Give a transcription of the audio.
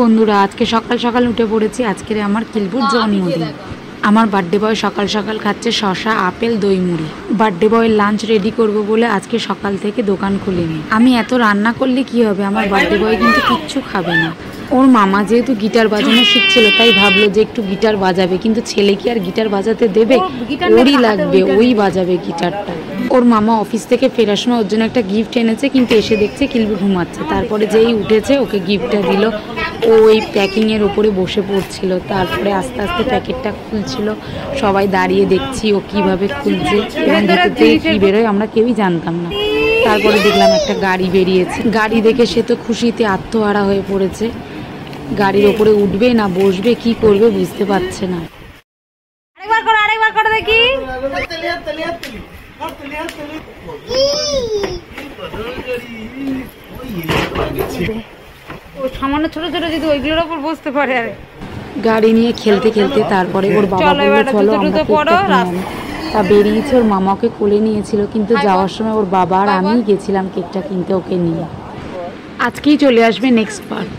বন্ধুরা আজকে সকাল সকাল উঠে পড়েছি। আজকের আমার কিলপুর জন্মদিন। আমার বার্থডে বয় সকাল সকাল খাচ্ছে শশা, আপেল, দই মুড়ি। বার্থডে বয়ের লাঞ্চ রেডি করব বলে আজকে সকাল থেকে দোকান খুলিনি। আমি এত রান্না করলে কি হবে, আমার বার্থডে বয় কিন্তু কিচ্ছু খাবে না। ওর মামা যেহেতু গিটার বাজানো শিখছিল তাই ভাবলো যে একটু গিটার বাজাবে, কিন্তু ছেলে কি আর গিটার বাজাতে দেবে? ওরই লাগবে, ওই বাজাবে গিটারটা। ওর মামা অফিস থেকে ফেরার সময় ওর জন্য একটা গিফট এনেছে, কিন্তু এসে দেখছে কিলবু ঘুমাচ্ছে। তারপরে যেই উঠেছে ওকে গিফটটা দিল। ও ওই প্যাকিংয়ের ওপরে বসে পড়ছিল, তারপরে আস্তে আস্তে প্যাকেটটা খুলছিল। সবাই দাঁড়িয়ে দেখছি ও কিভাবে খুলছে এবং ভেতর থেকে কী বেরোয় আমরা কেউই জানতাম না। তারপরে দেখলাম একটা গাড়ি বেরিয়েছে। গাড়ি দেখে সে তো খুশিতে আত্মহারা হয়ে পড়েছে। গাড়ির ওপরে উঠবে না বসবে, কি করবে বুঝতে পারছে না। আরেকবার করে দেখি। সামান্য ছোট ছোট যদি ওইগুলোর উপর বসতে পারে। আর গাড়ি নিয়ে খেলতে খেলতে তারপরে ওর বাবা বলল চলো আমরা তা বেরিয়েছে। ওর মামাকে কোলে নিয়েছিল, কিন্তু যাওয়ার সময় ওর বাবা আর আমিই গেছিলাম কেকটা কিনতে ওকে নিয়ে। আজকেই চলে আসবে নেক্সট পার্ট।